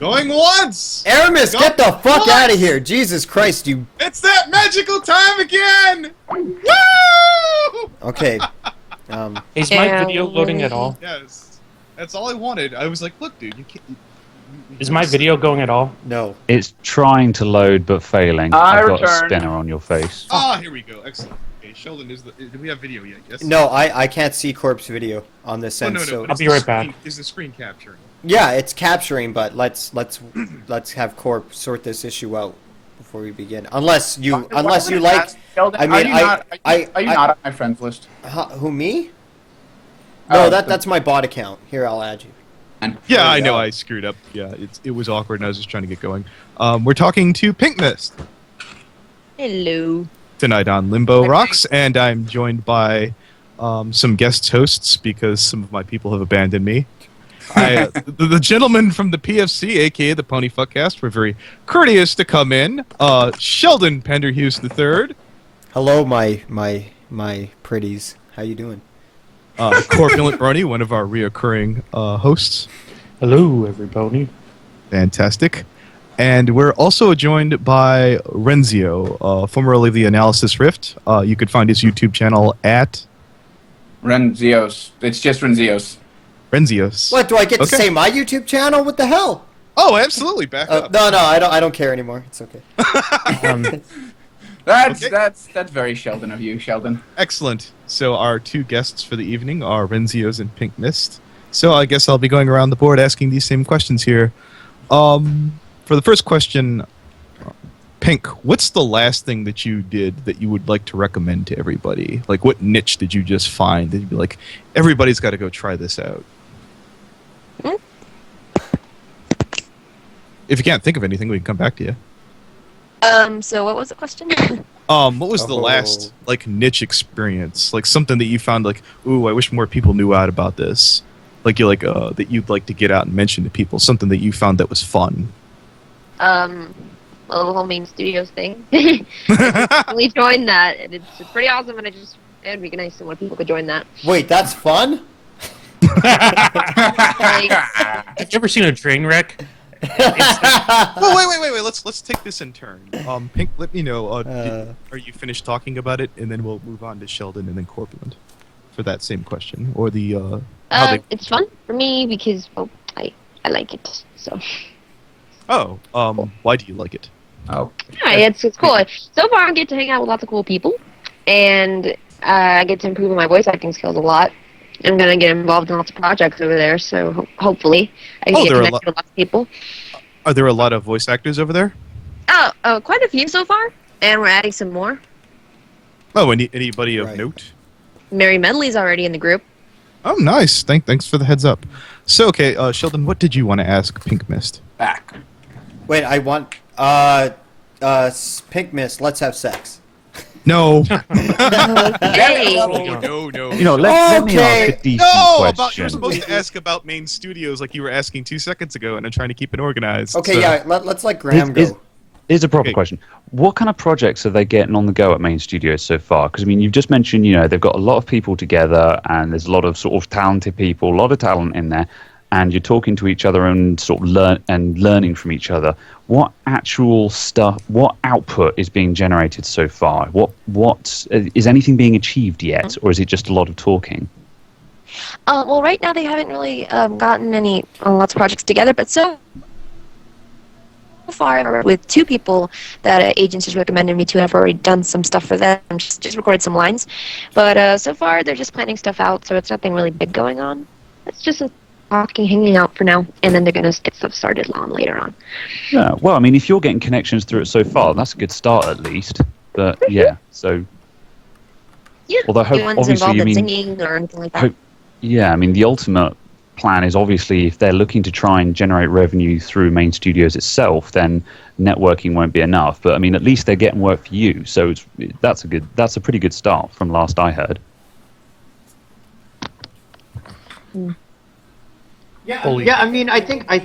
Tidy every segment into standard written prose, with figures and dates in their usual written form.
Going once! Aramis, get the fuck out of here! Jesus Christ, you... It's that magical time again! Woo! Okay. Is my video loading at all? Yes. That's all I wanted. I was like, look, dude, you can't... Is my video going at all? No. It's trying to load but failing. I've got a spinner on your face. Ah, here we go. Excellent. Okay, Sheldon, do we have video yet? Yes? No, I can't see Corp's video on this end, no. so... I'll be right back. Is the screen capturing? Yeah, it's capturing, but let's have Corp sort this issue out before we begin. Unless you like... Sheldon, I mean, are you not on my friends list? Who, me? No, Oh, that's my bot account. Here, I'll add you. Yeah, I know I screwed up. Yeah, it was awkward and I was just trying to get going. We're talking to Pink Mist Hello. tonight on Limbo Rocks, and I'm joined by some guest hosts because some of my people have abandoned me. The gentlemen from the PFC, aka the Pony Fuckcast, were very courteous to come in. Sheldon Penderhughes III. Hello, my pretties. How you doing? Corpulent Brony, one of our reoccurring hosts. Hello, everybody. Fantastic. And we're also joined by Renzeo, formerly of the Analysis Rift. You could find his YouTube channel at... Renzeos. It's just Renzeos. Renzeos. What, do I get to say my YouTube channel? What the hell? Oh, absolutely. Back up. No, I don't care anymore. It's okay. That's very Sheldon of you, Sheldon. Excellent. So our two guests for the evening are Renzeos and Pink Mist. So I guess I'll be going around the board asking these same questions here. For the first question, Pink, what's the last thing that you did that you would like to recommend to everybody? Like, what niche did you just find that you'd be like, everybody's got to go try this out? If you can't think of anything, we can come back to you. So what was the question? What was the last, like, niche experience? Like, something that you found, like, ooh, I wish more people knew out about this. Like, you like, that you'd like to get out and mention to people. Something that you found that was fun. Well, the whole main Studios thing. We joined that, and it's pretty awesome, and it'd be nice if more people could join that. Wait, that's fun? Have you ever seen a train wreck? Oh, wait. Let's take this in turn. Pink, let me know. Are you finished talking about it, and then we'll move on to Sheldon and then Corpulent for that same question, or the It's fun for me because I like it. So. Why do you like it? Oh. Yeah, it's cool. So far, I get to hang out with lots of cool people, and I get to improve my voice acting skills a lot. I'm gonna get involved in lots of projects over there, so hopefully I can get connected with lots of people. Are there a lot of voice actors over there? Oh, quite a few so far, and we're adding some more. Oh, anybody of note? Mary Medley's already in the group. Oh, nice. Thanks for the heads up. So, okay, Sheldon, what did you want to ask Pink Mist? Back. Wait, I want... Pink Mist, let's have sex. No. Hey. No. You know, let me ask a decent question. You're supposed to ask about main studios like you were asking 2 seconds ago, and I'm trying to keep it organized. Okay, so. yeah, let's let Graham go. Here's a proper question. What kind of projects are they getting on the go at Main Studios so far? Because, I mean, you've just mentioned, they've got a lot of people together, and there's a lot of sort of talented people, a lot of talent in there, and you're talking to each other and sort of learning from each other. What actual stuff, what output is being generated so far? What is anything being achieved yet, or is it just a lot of talking? Well, right now they haven't really gotten lots of projects together, but so far with 2 people that agents just recommended me to, and I've already done some stuff for them. Just recorded some lines, but so far they're just planning stuff out, so it's nothing really big going on. It's just talking, hanging out for now, and then they're going to get stuff started later on. Yeah, well, I mean, if you're getting connections through it so far, that's a good start at least. But yeah, so yeah, although obviously you mean singing or anything like that. Yeah, I mean, the ultimate plan is obviously if they're looking to try and generate revenue through Main Studios itself, then networking won't be enough. But I mean, at least they're getting work for you, so that's a pretty good start from last I heard. Yeah. I mean, I think the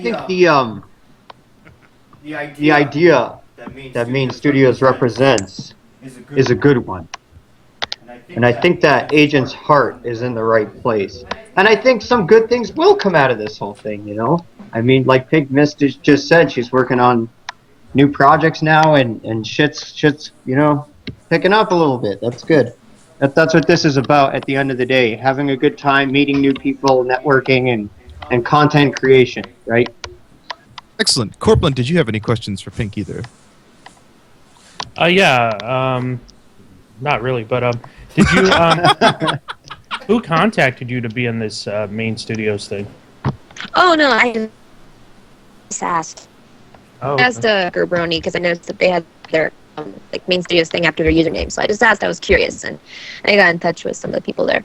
idea that Main Studios represents is a good one, and I think that Agent's heart is in the right place. And I think some good things will come out of this whole thing, you know? I mean, like Pink Mist just said, she's working on new projects now, and shit's you know, picking up a little bit. That's good. That's what this is about at the end of the day. Having a good time, meeting new people, networking, and content creation, right? Excellent. Corpland, did you have any questions for Pink either? Not really, but did you who contacted you to be in this main studios thing? Oh no, I just asked. Oh, I asked Gerbroni because I noticed that they had their like main studios thing after their username. So I just asked. I was curious, and I got in touch with some of the people there.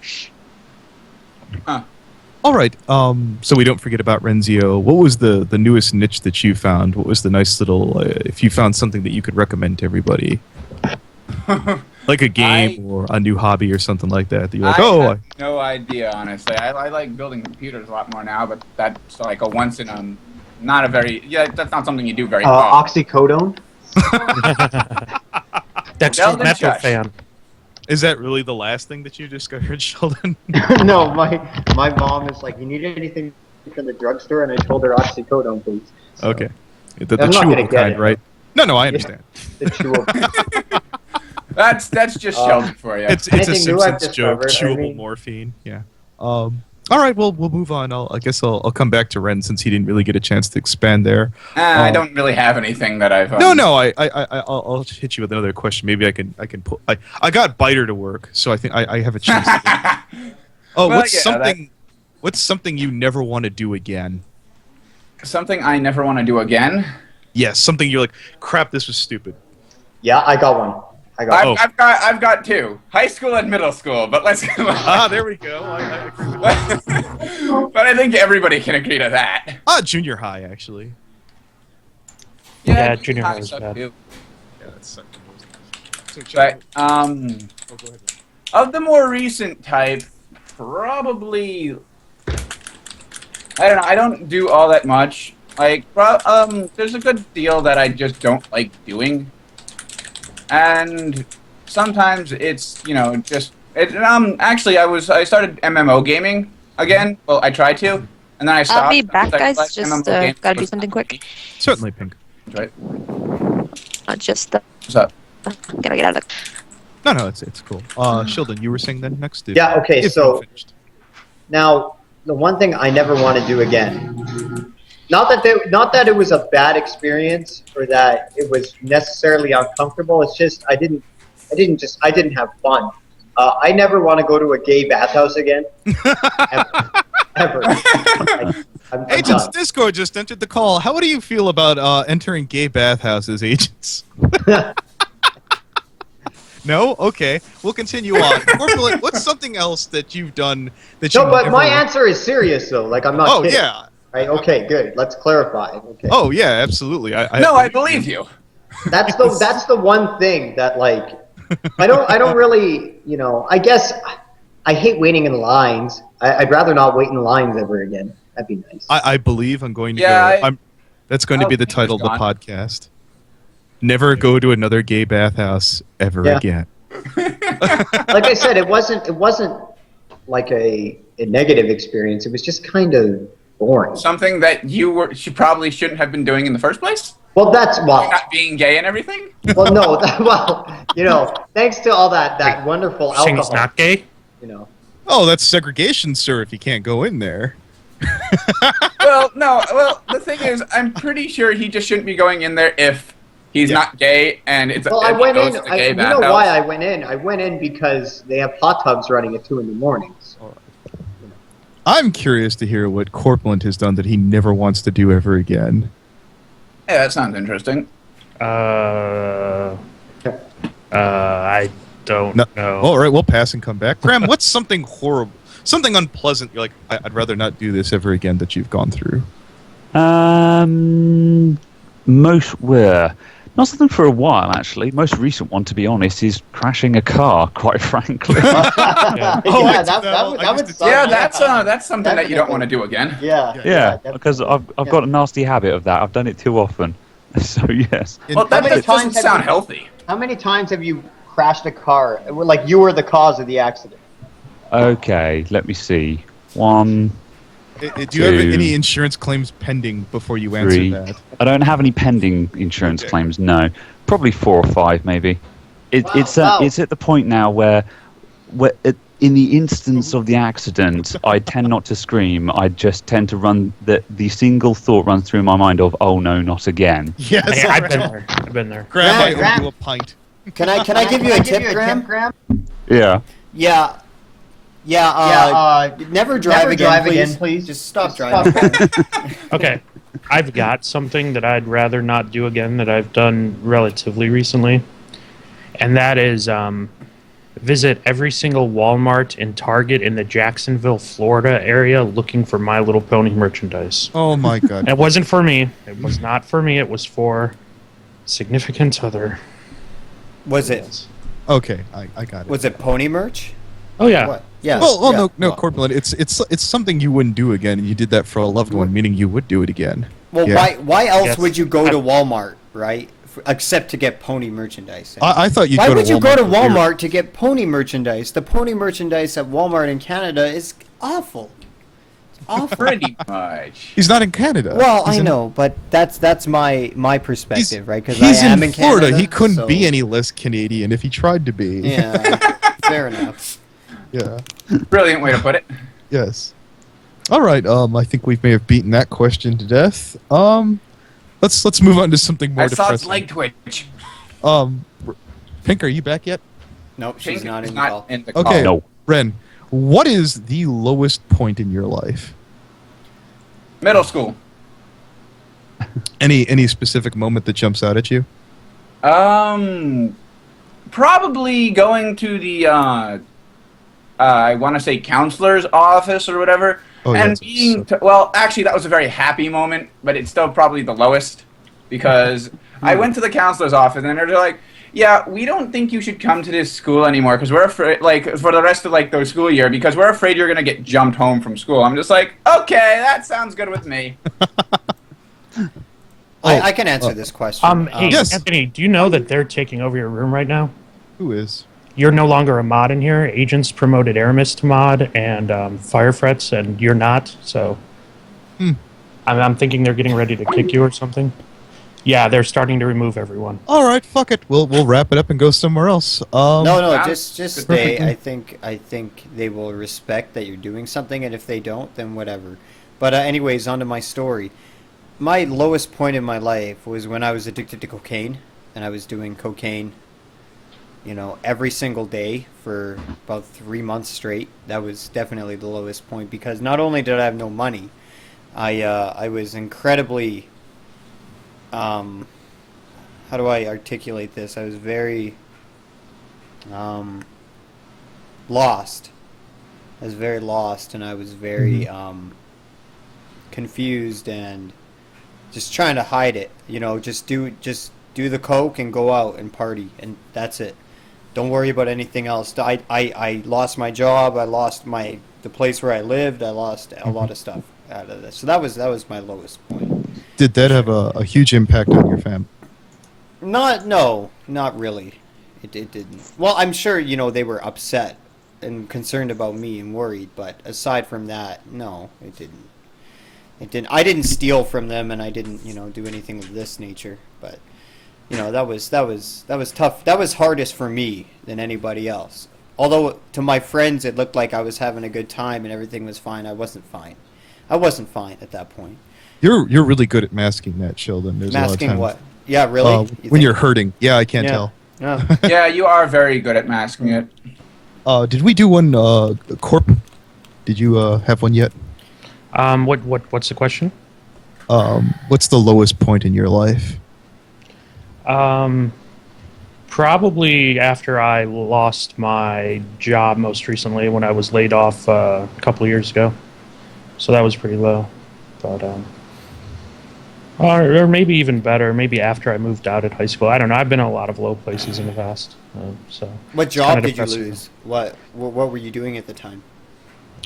All right. So we don't forget about Renzio. What was the newest niche that you found? What was the nice little? If you found something that you could recommend to everybody, like a game or a new hobby or something like that. That you're like, I have no idea, honestly. I like building computers a lot more now, but that's like a once in a, not a very, that's not something you do very often. Oxycodone? Dexter Sheldon Metro Josh. fan. Is that really the last thing that you discovered, Sheldon? No, my mom is like, you need anything from the drugstore? And I told her oxycodone, please. So, Okay. The I'm not gonna chewable get kind, it. right? No, I understand. the chewable. That's just Sheldon for you. It's a Anything new I've Simpsons joke. discovered, I Chewable mean- morphine. Yeah. All right. Well, we'll move on. I guess I'll come back to Ren since he didn't really get a chance to expand there. I don't really have anything that I've. No. I'll hit you with another question. Maybe I can pull. I got Biter to work, so I think I have a chance. Oh, Well, what's yeah, something? What's something you never want to do again? Something I never want to do again. Yes, something you're like, crap, this was stupid. Yeah, I got one. I've got two, high school and middle school. But let's go. There we go. I agree with But I think everybody can agree to that. junior high, actually. Yeah, junior high was sucked bad. too. Yeah, that's But of the more recent type, probably I don't know. I don't do all that much. Like, there's a good deal that I just don't like doing, and sometimes it's just it. Actually, I started MMO gaming again. Well, I tried to, and then I stopped. I'll be back, because I guys. realized Just MMO games gotta do was something quick. Certainly, Pink. Right. Not just the. What's up? Gotta get out of the. No, it's cool. Sheldon, you were saying then next? Yeah, okay, if so- you finished. Now, the one thing I never want to do again, not that it was a bad experience or that it was necessarily uncomfortable. It's just I didn't have fun. I never want to go to a gay bathhouse again. Ever. I'm Agents done. Discord just entered the call. How do you feel about entering gay bathhouses, agents? No? Okay. We'll continue on. Corporate, what's something else that you've done that you No, but never... my answer is serious though. Like I'm not Oh, kidding. yeah. Right. Okay. Good. Let's clarify. Okay. Oh, yeah, absolutely. I believe you. That's the one thing that like I don't really I guess I hate waiting in lines. I'd rather not wait in lines ever again. That'd be nice. I believe I'm going to Yeah, go... that's going to be the title of the gone. podcast. Never go to another gay bathhouse ever Yeah. again. Like I said, it wasn't like a negative experience. It was just kind of boring. Something that you probably shouldn't have been doing in the first place. Well, Not being gay and everything. well, no, thanks to all that wonderful Saying alcohol. he's not gay? Oh, that's segregation, sir, if you can't go in there. Well, no. Well, the thing is, I'm pretty sure he just shouldn't be going in there if he's not gay and it's. Well, I if he went goes in. to the gay You know bathhouse. why I went in? I went in because they have hot tubs running at 2 a.m. So. I'm curious to hear what Corpulent has done that he never wants to do ever again. Yeah, that sounds interesting. I don't No. know. All right, we'll pass and come back. Graham, what's something horrible, something unpleasant? You're like, I'd rather not do this ever again that you've gone through. Not something for a while, actually. Most recent one, to be honest, is crashing a car, quite frankly. Yeah. Oh, I yeah, do that know. would I used to suck. Yeah, that's something that you don't want to do again. Yeah. Yeah, that- because I've got a nasty habit of that. I've done it too often. So, yes. Well, that many doesn't times have sound you- healthy. How many times have you crashed a car? Like you were the cause of the accident. Okay, let me see. 1, Do you have Two. any insurance claims pending before you answer 3. that? I don't have any pending insurance Okay. claims. No, probably 4 or 5, maybe. It's at the point now where in the instance of the accident, I tend not to scream. I just tend to run the single thought runs through my mind of, oh no, not again. Yes, Hey, I've been alright. there. I've been there. Graham, I Graham. owe you a pint. Can I give you a tip, Graham? Yeah. Yeah. Never drive again, please. Just stop driving. Okay, I've got something that I'd rather not do again that I've done relatively recently, and that is visit every single Walmart and Target in the Jacksonville, Florida area looking for My Little Pony merchandise. Oh my god. And it wasn't for me. It was not for me. It was for significant other. Was it? Okay, I got it. Was it pony merch? Oh yeah. What? Yes. Well, yeah. no, Corporal. It's something you wouldn't do again, and you did that for a loved one, meaning you would do it again. Well, Yeah. why else Yes. would you go to Walmart, right? Except to get pony merchandise. I thought you'd Why go to would you Walmart go to for beer. Walmart to get pony merchandise? The pony merchandise at Walmart in Canada is awful. It's awful. Pretty much. He's not in Canada. Well, He's I in- know, but that's my perspective, right? Because He's I am in Florida. Canada, He couldn't so- be any less Canadian if he tried to be. Yeah, fair enough. Yeah. Brilliant way to put it. Yes. All right. I think we may have beaten that question to death. Let's move on to something more I saw its depressing. leg twitch. Pink, are you back yet? Nope, she's Pink not is in the call. in the Okay. call. No. Ren, what is the lowest point in your life? Middle school. Any specific moment that jumps out at you? Probably going to the I want to say counselor's office or whatever, Oh, yeah, and that's being so- well, actually that was a very happy moment, but it's still probably the lowest because I went to the counselor's office and they're like, "Yeah, we don't think you should come to this school anymore because we're afraid, like for the rest of like the school year, because we're afraid you're gonna get jumped home from school." I'm just like, "Okay, that sounds good with me." I can answer this question. Hey, Yes. Anthony, do you know that they're taking over your room right now? Who is? You're no longer a mod in here. Agents promoted Aramis to mod and Firefrets, and you're not. So I'm thinking they're getting ready to kick you or something. Yeah, they're starting to remove everyone. All right, fuck it. We'll wrap it up and go somewhere else. No, Sounds just good. stay. I think they will respect that you're doing something, and if they don't, then whatever. But anyways, on to my story. My lowest point in my life was when I was addicted to cocaine, and I was doing cocaine, every single day for about 3 months straight. That was definitely the lowest point because not only did I have no money, I was incredibly, how do I articulate this? I was very lost. I was very lost, and I was very confused and just trying to hide it. Just do the coke and go out and party, and that's it. Don't worry about anything else. I lost my job. I lost the place where I lived. I lost a lot of stuff out of this. So that was my lowest point. Did that have a huge impact on your fam? Not really. It didn't. Well, I'm sure they were upset and concerned about me and worried, but aside from that, no, it didn't. It didn't. I didn't steal from them, and I didn't, do anything of this nature. But, that was tough. That was hardest for me than anybody else. Although to my friends, it looked like I was having a good time and everything was fine. I wasn't fine. I wasn't fine at that point. You're really good at masking that, Sheldon. There's a lot of Masking times, what? Yeah, really. You when think? you're hurting. Yeah, I can't tell. No. Yeah, you are very good at masking it. Did we do one, Corp? Did you have one yet? What's the question? What's the lowest point in your life? Probably after I lost my job most recently when I was laid off a couple of years ago. So that was pretty low. But or maybe even better, maybe after I moved out at high school. I don't know. I've been in a lot of low places in the past. So What it's job kinda did you depressing. lose? What were you doing at the time?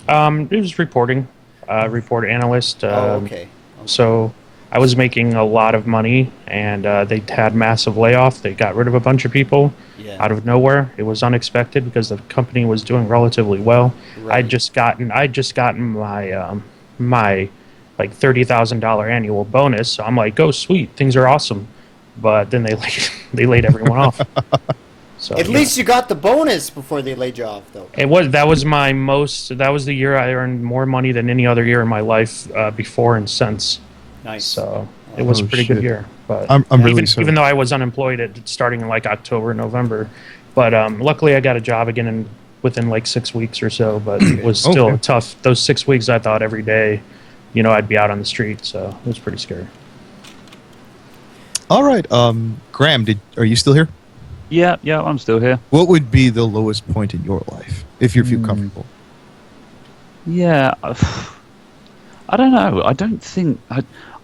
It was reporting, report analyst. Oh, okay. So I was making a lot of money, and they had massive layoff. They got rid of a bunch of people out of nowhere. It was unexpected because the company was doing relatively well. Right. I'd just gotten my my like $30,000 annual bonus. So I'm like, oh sweet, things are awesome. But then they laid everyone off. So At least you got the bonus before they laid you off, though. that was the year I earned more money than any other year in my life before and since. Nice. So it was a pretty shit. good year. But I'm really sorry. even though I was unemployed starting in like October, November, but luckily I got a job again within like 6 weeks or so. But it was still tough. Those 6 weeks, I thought every day, I'd be out on the street, so it was pretty scary. All right, Graham, are you still here? Yeah, I'm still here. What would be the lowest point in your life, if you feel comfortable? Yeah, I don't know. I don't think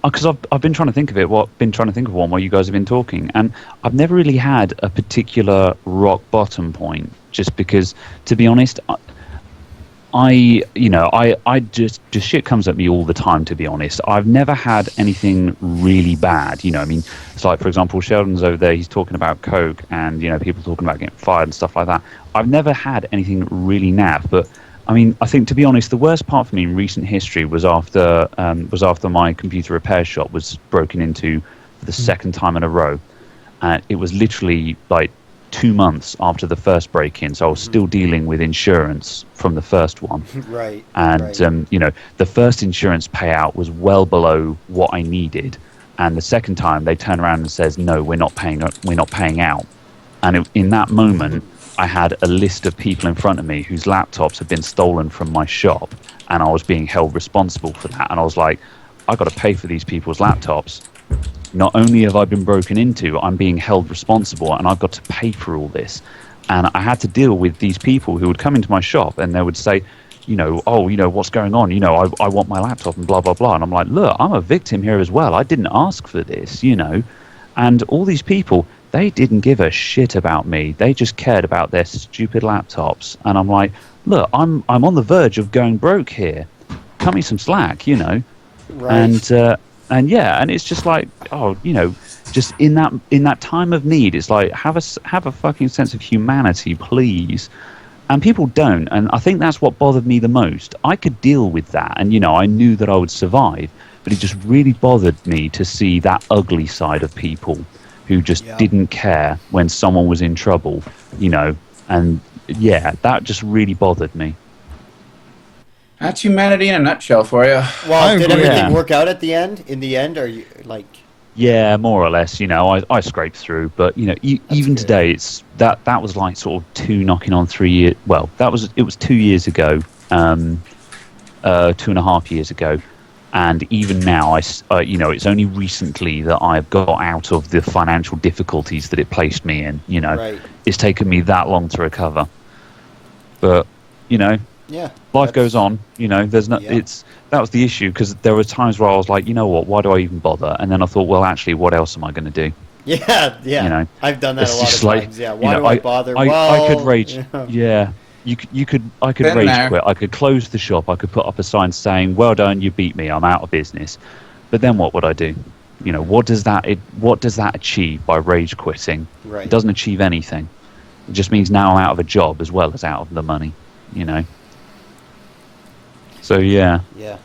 because I've been trying to think of it. Been trying to think of one while you guys have been talking, and I've never really had a particular rock bottom point. Just because, to be honest, I just shit comes at me all the time. To be honest, I've never had anything really bad. I mean, it's like, for example, Sheldon's over there. He's talking about coke, and people talking about getting fired and stuff like that. I've never had anything really naff, but I mean, I think, to be honest, the worst part for me in recent history was after my computer repair shop was broken into for the second time in a row. It was literally like 2 months after the first break-in, so I was still dealing with insurance from the first one. Right. And right. the first insurance payout was well below what I needed, and the second time they turn around and says, no, we're not paying out. And in that moment, I had a list of people in front of me whose laptops had been stolen from my shop, and I was being held responsible for that. And I was like, I got to pay for these people's laptops. Not only have I been broken into, I'm being held responsible, and I've got to pay for all this. And I had to deal with these people who would come into my shop and they would say, what's going on? I want my laptop and blah, blah, blah. And I'm like, look, I'm a victim here as well. I didn't ask for this, And all these people, they didn't give a shit about me. They just cared about their stupid laptops. And I'm like, look, I'm on the verge of going broke here. Cut me some slack, Right. And it's just like, just in that time of need, it's like, have a fucking sense of humanity, please. And people don't, and I think that's what bothered me the most. I could deal with that, and I knew that I would survive, but it just really bothered me to see that ugly side of people who just didn't care when someone was in trouble, and that just really bothered me. That's humanity in a nutshell for you. Well, did agree. everything work out at the end? In the end, are you like? Yeah, more or less. I scraped through, but even good. today, it's that was like sort of 2 knocking on 3 years. Well, it was 2 years ago, 2.5 years ago, and even now, it's only recently that I've got out of the financial difficulties that it placed me in. Right. It's taken me that long to recover, but Yeah. life goes on. There's no. Yeah. That was the issue, because there were times where I was like, you know what? Why do I even bother? And then I thought, well, actually, what else am I going to do? Yeah. I've done that It's a lot just of like, times. Yeah. Why do I bother? I could rage. Yeah. Yeah. I could Been rage there. quit. I could close the shop. I could put up a sign saying, "Well done, you beat me. I'm out of business." But then what would I do? What does that achieve by rage quitting? Right. It doesn't achieve anything. It just means now I'm out of a job as well as out of the money. So yeah. Yeah.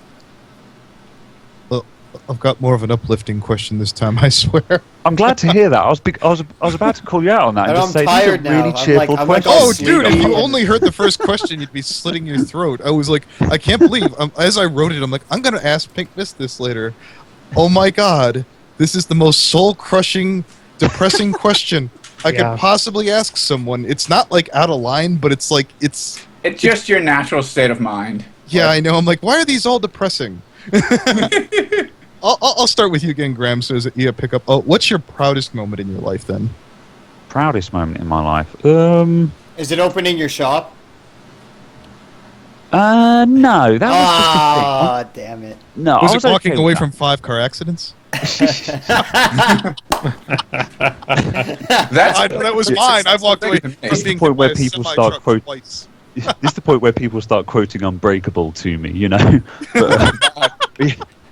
Well, I've got more of an uplifting question this time, I swear. I'm glad to hear that. I was about to call you out on that and And just I'm say these are tired now. really I'm cheerful like- I'm like, questions. Oh, sleepy. dude, if you only heard the first question, you'd be slitting your throat. I was like, I can't believe, as I wrote it, I'm like, I'm going to ask Pink Mist this later. Oh my god, this is the most soul-crushing, depressing question I could possibly ask someone. It's not, like, out of line, but it's like, it's just your natural state of mind. yeah, I know. I'm like, why are these all depressing? I'll start with you again, Graham, so that you pick up. Oh, what's your proudest moment in your life, then? Proudest moment in my life? Is it opening your shop? No, that was just a thing. Ah, damn it. No, Was I it walking okay away with from 5 car accidents? That was mine. I've walked away from It's the being point hit where by a people semi-truck start quote- twice. This is the point where people start quoting Unbreakable to me, But,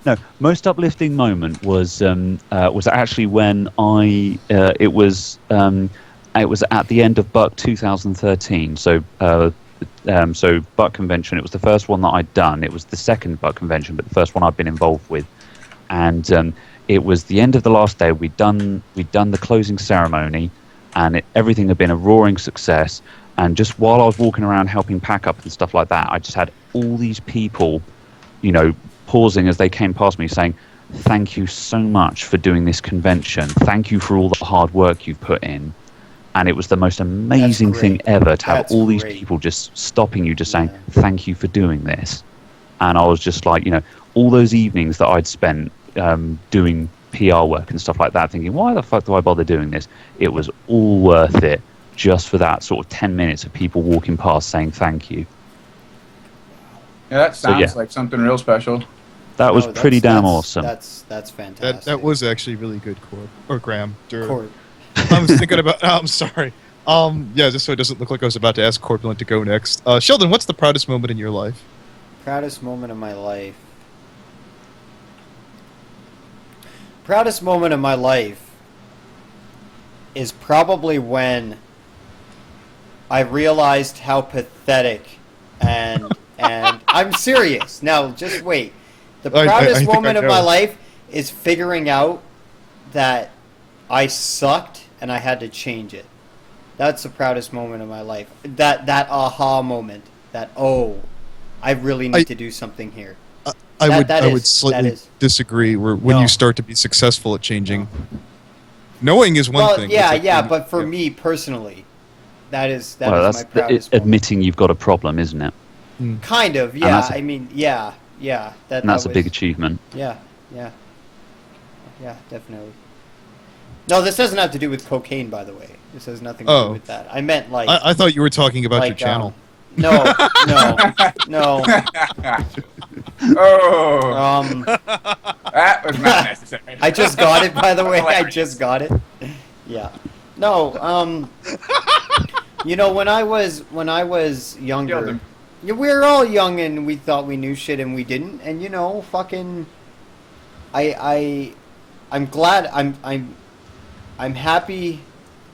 No, most uplifting moment was actually when it was at the end of Buck 2013. So Buck convention. It was the first one that I'd done. It was the second Buck convention, but the first one I'd been involved with. And it was the end of the last day. We'd done the closing ceremony, and everything had been a roaring success. And just while I was walking around helping pack up and stuff like that, I just had all these people, pausing as they came past me saying, "Thank you so much for doing this convention. Thank you for all the hard work you've put in." And it was the most amazing thing ever to have That's all these great. people just stopping you, just saying, "Thank you for doing this." And I was just like, all those evenings that I'd spent doing PR work and stuff like that, thinking, why the fuck do I bother doing this? It was all worth it just for that sort of 10 minutes of people walking past saying thank you. Yeah, that sounds yeah. like something real special. That was No, pretty damn that's- awesome. That's fantastic. That was actually really good, Corb. Or Graham. Court. I was thinking about... I'm sorry. Yeah, just so it doesn't look like I was about to ask Corpulent to go next. Sheldon, what's the proudest moment in your life? Proudest moment of my life. Proudest moment of my life is probably when I realized how pathetic and I'm serious. Now, just wait. The I proudest think I moment of my know. life is figuring out that I sucked and I had to change it. That's the proudest moment of my life. That aha moment. That I really need to do something here. I would that slightly is. disagree. Where when No. you start to be successful at changing, knowing is one Well, thing. yeah, It's like when you- but for me personally, that is well, my that's proudest moment. admitting you've got a problem, isn't it? Kind of, yeah. that's a- I mean, yeah. And that's that a big was- achievement. Yeah, definitely. No, this doesn't have to do with cocaine, by the way. This has nothing to do with that. I meant like. I thought you were talking about your like, channel. No. Oh, that was not necessary. I just got it, by the way. I just got it. Yeah. No. When I was younger, Killed him. we were all young and we thought we knew shit and we didn't. And fucking, I'm glad. I'm happy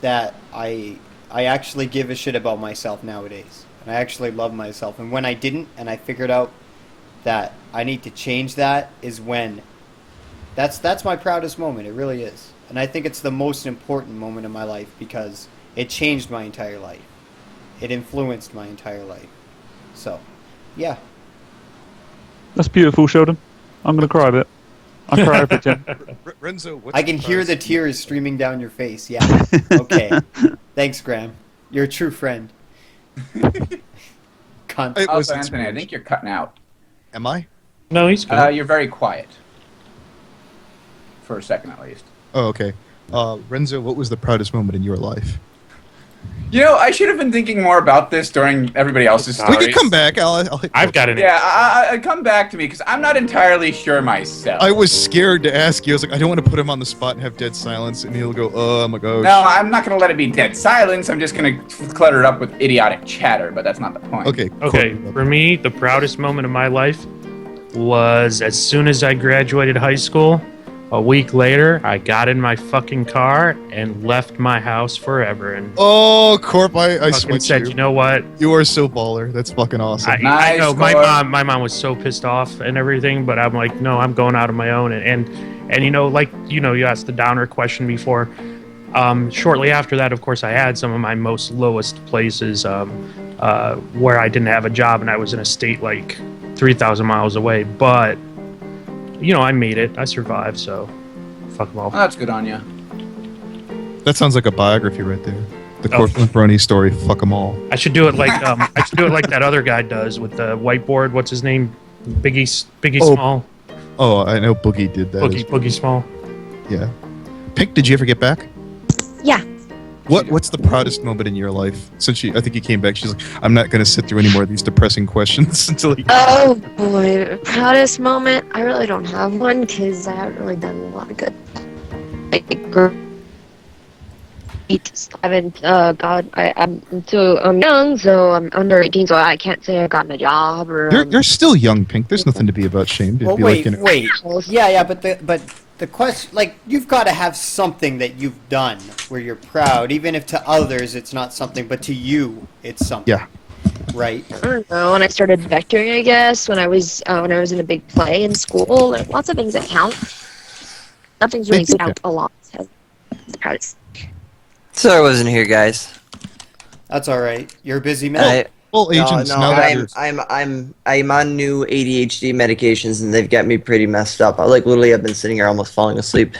that I actually give a shit about myself nowadays. And I actually love myself. And when I didn't, and I figured out that I need to change that, is when. That's my proudest moment. It really is. And I think it's the most important moment of my life because it changed my entire life. It influenced my entire life. So, yeah. That's beautiful, Sheldon. I'm going to cry a bit. I cry every time. Renzo, what's I can hear the proudest- tears streaming down your face. Yeah. Okay. Thanks, Graham. You're a true friend. Cunt. It was Also, Anthony, I inspiration. think you're cutting out. Am I? No, he's good. You're very quiet. For a second, at least. Oh, okay. Renzo, what was the proudest moment in your life? I should have been thinking more about this during everybody else's We We stories. can come back. I'll hit I've got an. Yeah, I come back to me because I'm not entirely sure myself. I was scared to ask you. I was like, I don't want to put him on the spot and have dead silence, and he'll go, "Oh my gosh." No, I'm not going to let it be dead silence. I'm just going to clutter it up with idiotic chatter, but that's not the point. Okay. Okay, cool. for me, the proudest moment of my life was as soon as I graduated high school. A week later, I got in my fucking car and left my house forever. And Oh, Corp, I fucking switched said, you. you know what? You are so baller. That's fucking awesome. I Nice know score. my mom was so pissed off and everything, but I'm like, no, I'm going out on my own. And you asked the downer question before. Shortly after that, of course, I had some of my most lowest places where I didn't have a job and I was in a state like 3,000 miles away. But I made it. I survived. So fuck them all. Well, that's good on you. That sounds like a biography right there. The Oh. Corporate Brony story. Fuck them all. I should do it like that other guy does with the whiteboard. What's his name? Biggie Oh, Small. Oh, I know Boogie did that. Boogie Small. Yeah. Pink, did you ever get back? Yeah. What's the proudest moment in your life? Since I think you came back, she's like, I'm not going to sit through any more of these depressing questions until you... Oh boy, proudest moment. I really don't have one because I haven't really done a lot of good. Like, I haven't I'm young, so I'm under 18, so I can't say I've gotten a job or. You're still young, Pink. There's nothing to be about shamed. It'd Well, be wait, like, wait. Yeah, but the question, like, you've got to have something that you've done where you're proud, even if to others it's not something, but to you it's something. Yeah. Right. I don't know. When I started vectoring, I guess when I was in a big play in school, there are lots of things that count. Nothing's really They do stood out a lot. As the proudest. Sorry I wasn't here, guys. That's all right. You're a busy man. Well, agents, no, now that you're... I'm on new ADHD medications and they've got me pretty messed up. Literally I've been sitting here almost falling asleep.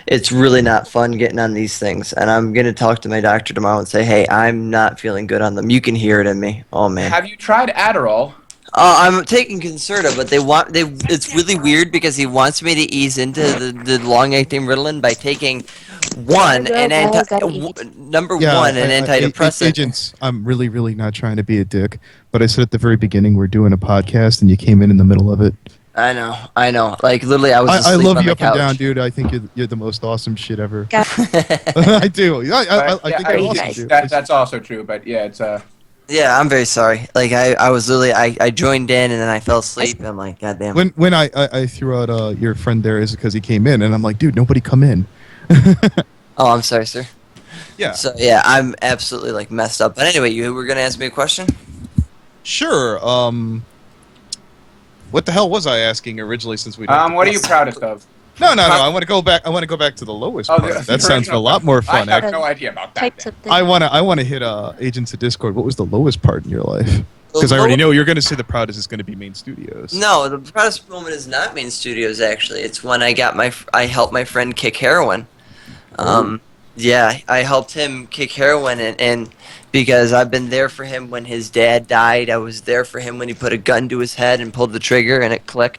It's really not fun getting on these things, and I'm gonna talk to my doctor tomorrow and say, hey, I'm not feeling good on them. You can hear it in me. Oh man. Have you tried Adderall? I'm taking Concerta, but it's really weird because he wants me to ease into the long-acting Ritalin by taking number one, an antidepressant. Agents, I'm really, really not trying to be a dick, but I said at the very beginning we're doing a podcast, and you came in the middle of it. I know. Like, literally, I was I asleep love on you the up couch. and down, dude. I think you're the most awesome shit ever. Yeah. I do. I think I you're mean, awesome, dude. That's also true, but yeah, it's Yeah, I'm very sorry. Like, I was literally, I joined in and then I fell asleep. And I'm like, goddamn. When I threw out your friend there is because he came in, and I'm like, dude, nobody come in. Oh, I'm sorry, sir. Yeah. So, yeah, I'm absolutely, like, messed up. But anyway, you were going to ask me a question? Sure. What the hell was I asking originally? Since we what are you proudest of? No. I want to go back. I want to go back to the lowest part. That sounds a lot more fun. I have no idea about that. Types of things. I want to hit Agents of Discord. What was the lowest part in your life? Because I already know you're going to say the proudest is going to be Main Studios. No, the proudest moment is not Main Studios, actually. It's when I helped my friend kick heroin. Yeah, I helped him kick heroin, and because I've been there for him when his dad died. I was there for him when he put a gun to his head and pulled the trigger and it clicked.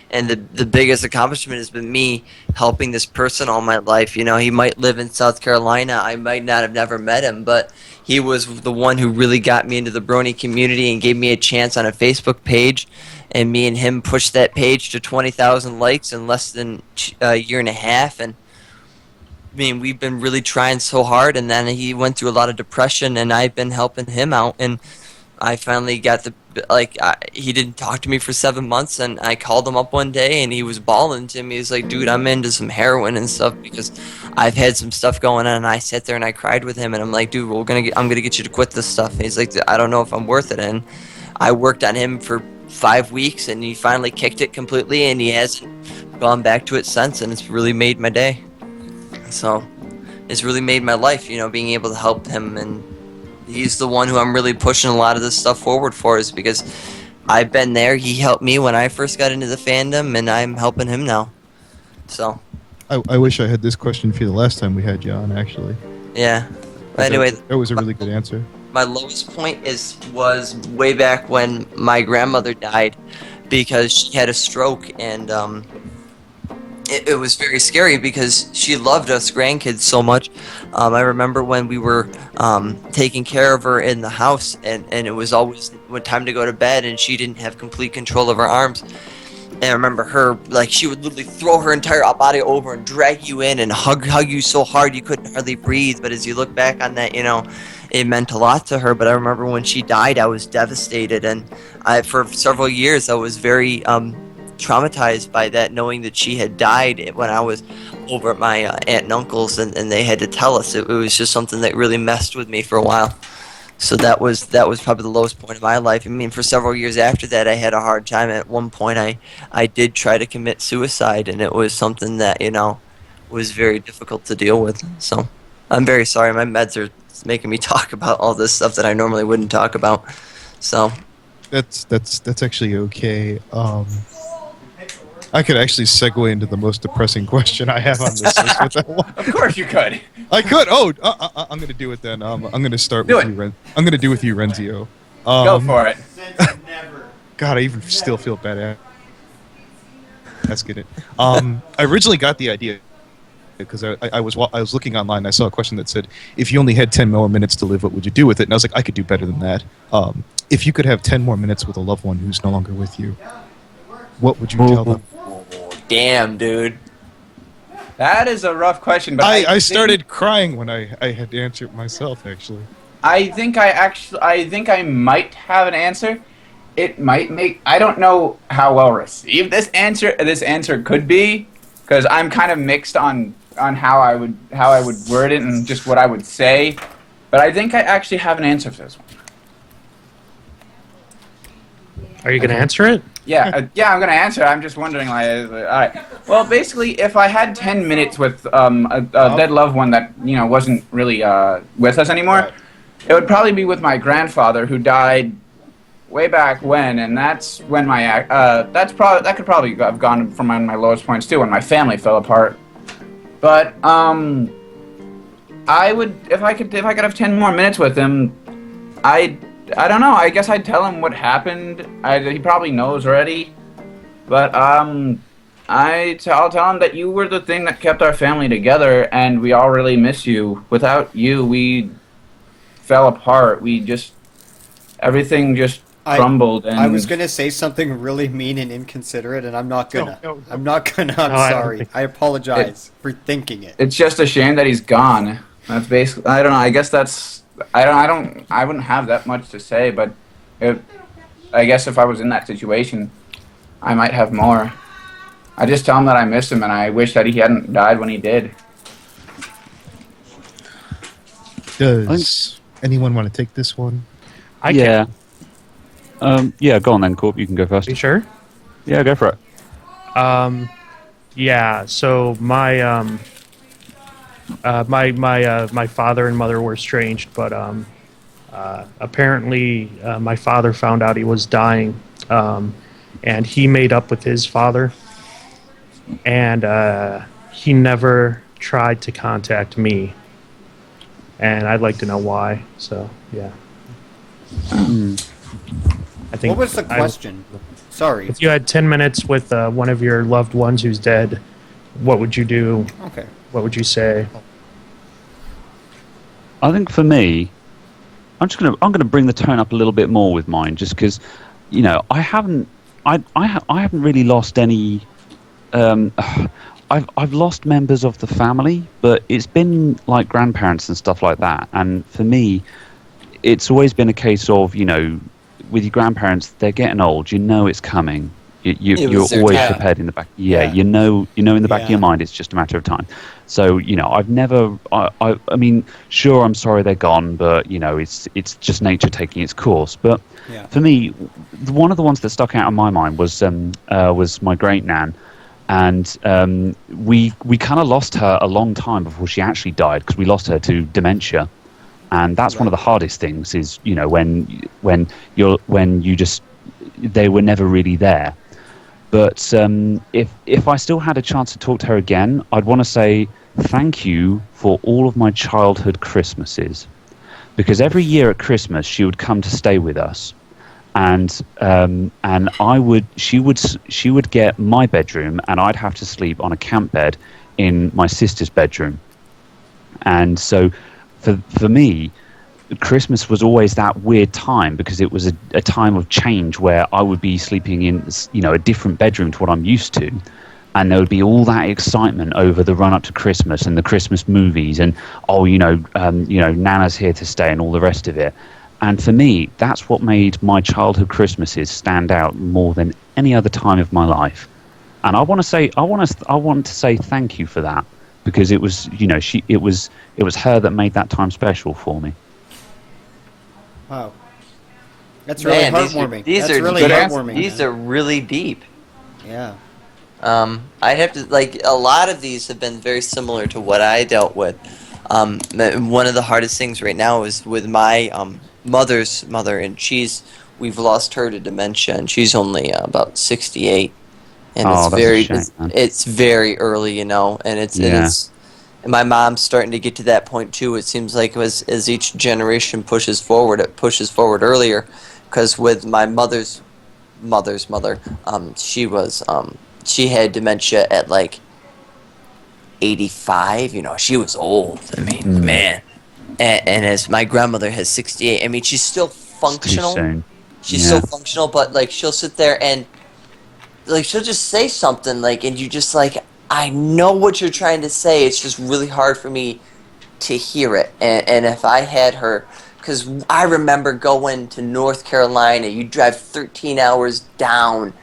And the biggest accomplishment has been me helping this person all my life. You know, he might live in South Carolina. I might not have never met him, but he was the one who really got me into the Brony community and gave me a chance on a Facebook page. And me and him pushed that page to 20,000 likes in less than a year and a half. And I mean, we've been really trying so hard. And then he went through a lot of depression, and I've been helping him out. And I finally got he didn't talk to me for 7 months, and I called him up one day, and he was bawling to me. He's like, dude, I'm into some heroin and stuff because I've had some stuff going on. And I sat there and I cried with him, and I'm like, dude, I'm gonna get you to quit this stuff. And he's like, I don't know if I'm worth it. And I worked on him for 5 weeks, and he finally kicked it completely, and he hasn't gone back to it since, and it's really made my day. So it's really made my life, you know, being able to help him. And he's the one who I'm really pushing a lot of this stuff forward for, is because I've been there. He helped me when I first got into the fandom, and I'm helping him now. So I wish I had this question for you the last time we had you on, actually. yeah. But anyway, that was a really good answer. my lowest point was way back when my grandmother died, because she had a stroke, and it was very scary because she loved us grandkids so much. I remember when we were taking care of her in the house, and it was always time to go to bed, and she didn't have complete control of her arms. And I remember her, like, she would literally throw her entire body over and drag you in and hug you so hard you couldn't hardly breathe. But as you look back on that, you know, it meant a lot to her. But I remember when she died, I was devastated, and for several years I was very traumatized by that, knowing that she had died when I was over at my aunt and uncle's, and they had to tell us. It was just something that really messed with me for a while. So that was probably the lowest point of my life. I mean, for several years after that, I had a hard time. At one point, I did try to commit suicide, and it was something that, you know, was very difficult to deal with. So I'm very sorry. My meds are making me talk about all this stuff that I normally wouldn't talk about. So That's actually okay. I could actually segue into the most depressing question I have on this list with that one. Of course you could. I could. Oh, I'm going to do it then. I'm going to start with you, I'm going to do with you, Renzeo. Go for it. God, I even still feel bad. That's good. I originally got the idea because I was looking online and I saw a question that said, if you only had 10 more minutes to live, what would you do with it? And I was like, I could do better than that. If you could have 10 more minutes with a loved one who's no longer with you, what would you tell them? damn, dude. That is a rough question, but I started crying when I had to answer it myself, actually. I think I might have an answer. It might make. I don't know how well received this answer could be, because I'm kind of mixed on how I would word it and just what I would say. But I think I actually have an answer for this one. Are you going to answer it? Yeah, yeah, I'm gonna answer. I'm just wondering, like, all right. Well, basically, if I had 10 minutes with a dead loved one that wasn't really with us anymore, Right. it would probably be with my grandfather, who died way back when, and that's when that could probably have gone from my lowest points too, when my family fell apart. But I would, if I could have 10 more minutes with him, I don't know. I guess I'd tell him what happened. He probably knows already, but I'll tell him that you were the thing that kept our family together, and we all really miss you. Without you, we fell apart. Everything just crumbled. And I was gonna say something really mean and inconsiderate, and I'm not gonna. No. I'm not gonna. I'm No, I don't sorry. think- I apologize for thinking it. It's just a shame that he's gone. That's basically. I don't know. I guess that's. I wouldn't have that much to say, but I guess if I was in that situation, I might have more. I just tell him that I miss him and I wish that he hadn't died when he did. Does anyone want to take this one? I yeah. can. Yeah, go on then, Corp. You can go first. You sure? Yeah, go for it. Yeah. So my my father and mother were estranged, but apparently my father found out he was dying, and he made up with his father, and he never tried to contact me, and I'd like to know why. So yeah. I think. What was the question? Sorry. If you had 10 minutes with one of your loved ones who's dead, what would you do? Okay. What would you say? I think for me, I'm gonna bring the tone up a little bit more with mine, just because, I haven't really lost any. I've lost members of the family, but it's been like grandparents and stuff like that. And for me, it's always been a case of, with your grandparents, they're getting old. It's coming. You're was their always time. prepared in the back. Yeah, Yeah. in the back of your Yeah. mind, it's just a matter of time. So I've never. I mean, sure, I'm sorry they're gone, but it's just nature taking its course. But Yeah. for me, one of the ones that stuck out in my mind was my great nan, and we kind of lost her a long time before she actually died, because we lost her to dementia. And that's one of the hardest things, is when you just, they were never really there. But if I still had a chance to talk to her again, I'd want to say thank you for all of my childhood Christmases, because every year at Christmas she would come to stay with us, and she would get my bedroom, and I'd have to sleep on a camp bed in my sister's bedroom. And so for me, Christmas was always that weird time, because it was a time of change where I would be sleeping in a different bedroom to what I'm used to, and there would be all that excitement over the run up to Christmas and the Christmas movies, and Nana's here to stay and all the rest of it. And for me, that's what made my childhood Christmases stand out more than any other time of my life. And I want to say thank you for that, because it was it was her that made that time special for me. Wow. That's really Man, heartwarming. these That's are really good heartwarming. These are really deep. Yeah. I'd have to, a lot of these have been very similar to what I dealt with. One of the hardest things right now is with my mother's mother, and we've lost her to dementia, and she's only about 68, and Oh, that's a shame, man. it's very early, and and my mom's starting to get to that point too. It seems like as each generation pushes forward, it pushes forward earlier, because with my mother's mother, she had dementia at like 85. She was old. I mean, man. And as my grandmother has 68. I mean, she's still functional. Too soon. She's Yeah. still functional, but she'll sit there and she'll just say something, and you just I know what you're trying to say. It's just really hard for me to hear it. And if I had her, because I remember going to North Carolina, you drive 13 hours down,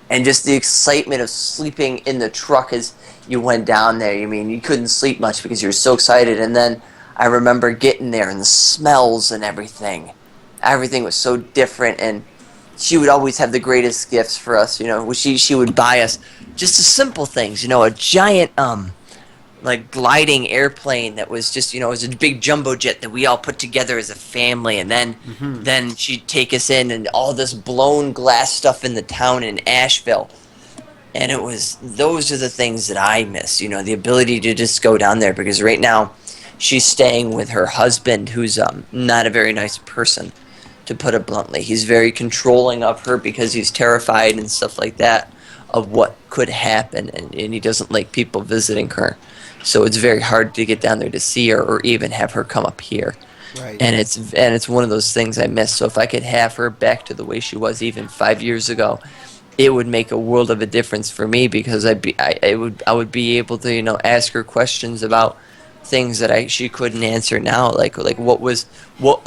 and just the excitement of sleeping in the truck as you went down there. I mean, you couldn't sleep much because you were so excited. And then I remember getting there and the smells and everything. Everything was so different, and she would always have the greatest gifts for us. You know, she would buy us just the simple things. You know, a giant like gliding airplane that was just, you know, it was a big jumbo jet that we all put together as a family, and then she'd take us in and all this blown glass stuff in the town in Asheville. And it was, those are the things that I miss, you know, the ability to just go down there, because right now she's staying with her husband, who's not a very nice person, to put it bluntly. He's very controlling of her because he's terrified and stuff like that of what could happen, and he doesn't like people visiting her. So it's very hard to get down there to see her or even have her come up here. Right. And it's one of those things I miss. So if I could have her back to the way she was even 5 years ago, it would make a world of a difference for me, because I would be able to, you know, ask her questions about things that she couldn't answer now, like what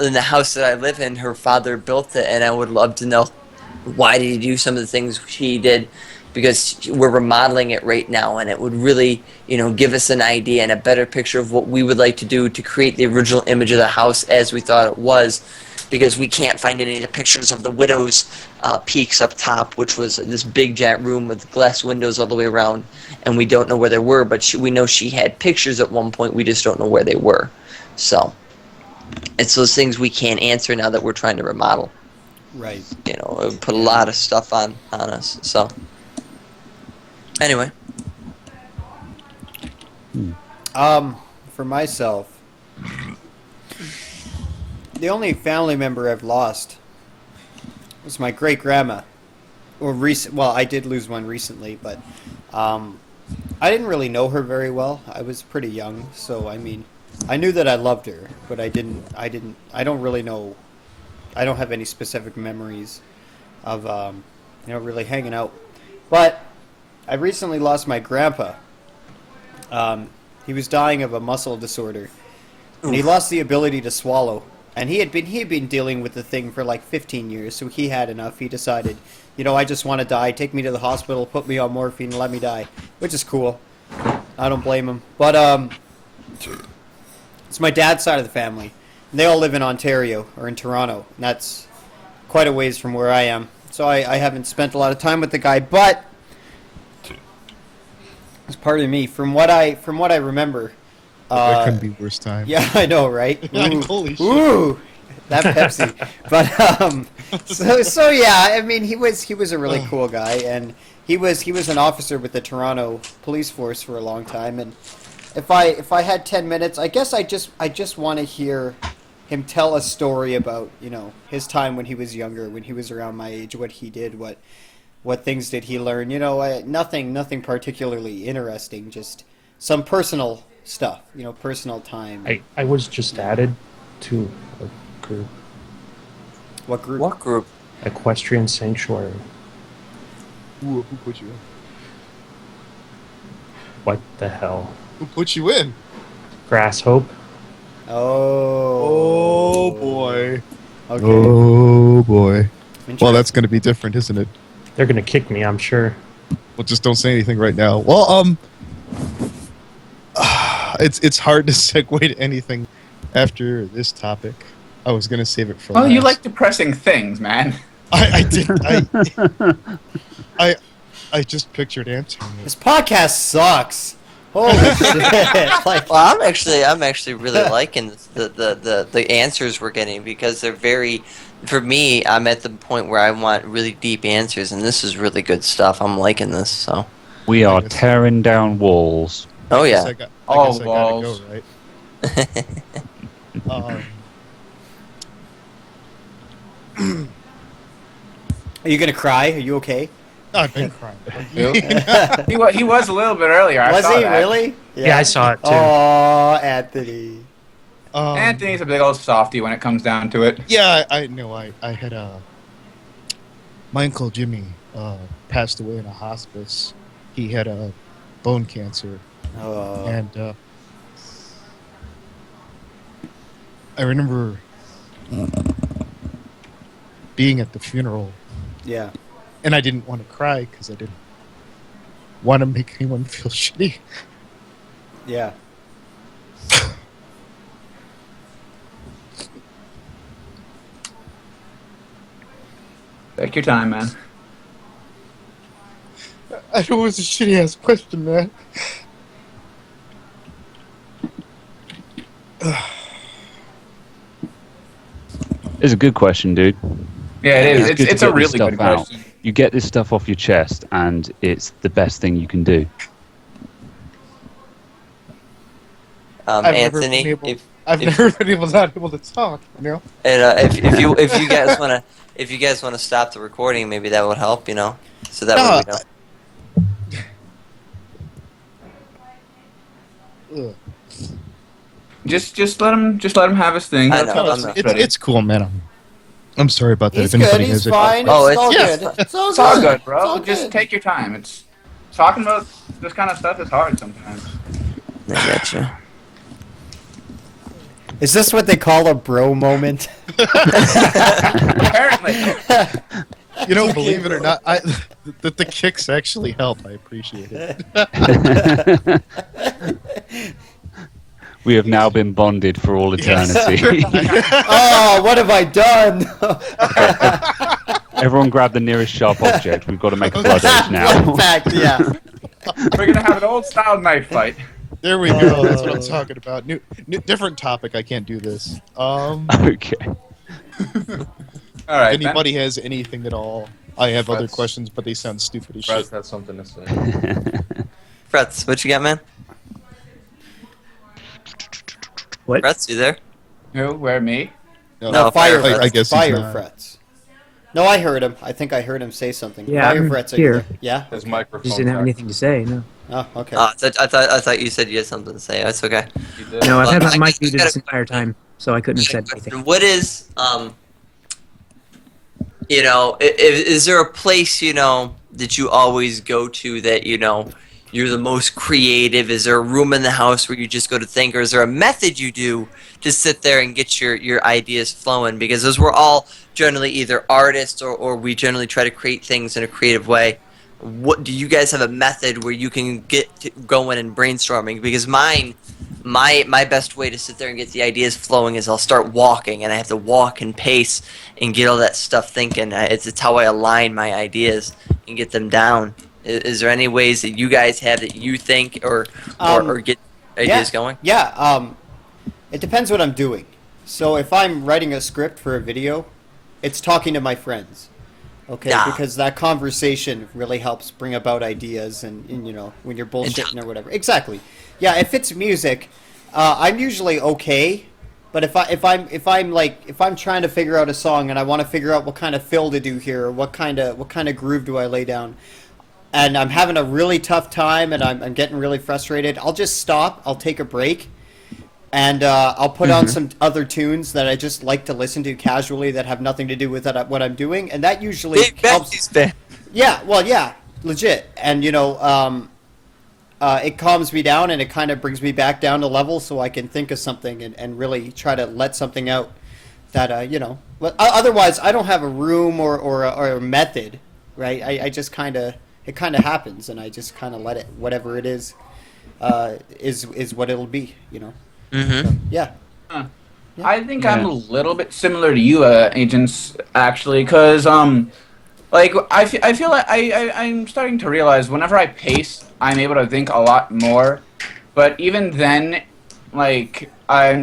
in the house that I live in, her father built it, and I would love to know why did he do some of the things he did, because we're remodeling it right now, and it would really, you know, give us an idea and a better picture of what we would like to do to create the original image of the house as we thought it was, because we can't find any of the pictures of the widow's peaks up top, which was this big giant room with glass windows all the way around, and we don't know where they were, but we know she had pictures at one point, we just don't know where they were. So it's those things we can't answer now that we're trying to remodel. Right. You know, it would put a lot of stuff on us. So anyway. For myself, the only family member I've lost was my great grandma. Well, I did lose one recently, but I didn't really know her very well. I was pretty young, so I mean, I knew that I loved her, but I don't really know. I don't have any specific memories of you know, really hanging out. But I recently lost my grandpa. He was dying of a muscle disorder, and he lost the ability to swallow. And he had been dealing with the thing for like 15 years, so he had enough. He decided, you know, I just want to die. Take me to the hospital, put me on morphine, and let me die, which is cool. I don't blame him. But it's my dad's side of the family. And they all live in Ontario or in Toronto, and that's quite a ways from where I am. So I haven't spent a lot of time with the guy, but it's part of me. From what I remember. That couldn't be worse time. Yeah, I know, right? Ooh, Holy shit. ooh, that Pepsi. But so yeah, I mean, he was a really cool guy, and he was an officer with the Toronto police force for a long time. And if I had 10 minutes, I guess I just want to hear him tell a story about, you know, his time when he was younger, when he was around my age, what he did, what things did he learn. You know, nothing particularly interesting, just some personal stuff, you know, personal time. I was just added to a group. What group? What group? Equestrian Sanctuary. Who put you in? What the hell? Who put you in? Grass Hope? Oh boy. Okay. Oh boy. Interesting. Well, that's going to be different, isn't it? They're gonna kick me, I'm sure. Well, just don't say anything right now. Well, it's hard to segue to anything after this topic. I was going to save it for Well, last. you like depressing things, man. I did. I just pictured answering it. This podcast sucks. Holy shit! Like, Well, I'm actually really liking the answers we're getting, because they're very, for me, I'm at the point where I want really deep answers, and this is really good stuff. I'm liking this, so. We are tearing down walls. Oh I guess yeah. I guess All I balls. gotta go, right? are you gonna cry? Are you okay? I've been crying. He was a little bit earlier. I Was saw he that. really? Yeah, I saw it too. Oh, Anthony. Anthony's a big old softy when it comes down to it. Yeah, I know. I had my uncle Jimmy passed away in a hospice. He had bone cancer, Oh. and I remember being at the funeral, Yeah. and I didn't want to cry because I didn't want to make anyone feel shitty. Yeah. Take your time, man. I know it was a shitty ass question, man. It's a good question, dude. Yeah, it is. It's good to It's a get this really stuff good out. question. You get this stuff off your chest, and it's the best thing you can do. I've never Anthony, been able. if I've if- never been not able to talk. You know. and if you guys wanna stop the recording, maybe that would help. So that way we know. Ugh. Just let him have his thing. I That's know, all I'm not- It's cool, man. I'm sorry about that. He's if good. anybody He's has fine. Oh, it's all it's- good. It's all It's all good, It's bro. all Just good. take your time. It's talking about this kind of stuff is hard sometimes. I gotcha. Is this what they call a bro moment? Apparently. You know, believe it or not, the kicks actually help. I appreciate it. We have now been bonded for all eternity. Oh, what have I done? Everyone grab the nearest sharp object. We've got to make a blood oath now. In fact, yeah. We're gonna have an old style knife fight. There we go. That's what I'm talking about. New, different topic. I can't do this. Okay. All right. If anybody has anything at all, I have other Frets. questions, but they sound stupid as Brad shit. has something to say. Fretz, what you got, man? What? Fretz, you there? Who? Where? Me? No, fire Fire frets. I guess he's fire not. frets. No, I heard him. I think I heard him say something. Yeah, fire I'm frets are here. there. Yeah. His microphone. Just didn't have anything to say. No, Oh, okay. I thought you said you had something to say. That's okay. He did. no, I've had Well, my mic I muted gotta- this entire time, so I couldn't have said anything. What is is there a place that you always go to that you're the most creative? Is there a room in the house where you just go to think, or is there a method you do to sit there and get your ideas flowing? Because as we're all generally either artists or we generally try to create things in a creative way. What do you guys have a method where you can get going and brainstorming? Because my best way to sit there and get the ideas flowing is I'll start walking, and I have to walk and pace and get all that stuff thinking. It's how I align my ideas and get them down. Is there any ways that you guys have that you think or get ideas going? Yeah. It depends what I'm doing. So if I'm writing a script for a video, it's talking to my friends. Okay, Yeah. because that conversation really helps bring about ideas, and when you're bullshitting or whatever. Exactly. Yeah, if it's music, I'm usually okay. But if I'm trying to figure out a song and I want to figure out what kind of fill to do here, or what kind of groove do I lay down, and I'm having a really tough time and I'm getting really frustrated, I'll just stop. I'll take a break. And I'll put on some other tunes that I just like to listen to casually that have nothing to do with what I'm doing, and that usually Big helps. Betsy's fan. Yeah, well, yeah, legit, and it calms me down and it kind of brings me back down to level so I can think of something and really try to let something out that But otherwise, I don't have a room or a method, right? I just it kind of happens, and I just kind of let it, whatever it is what it'll be, Mm-hmm. So, yeah. I think I'm a little bit similar to you, agents, actually, because I feel like I'm starting to realize whenever I pace, I'm able to think a lot more. But even then, I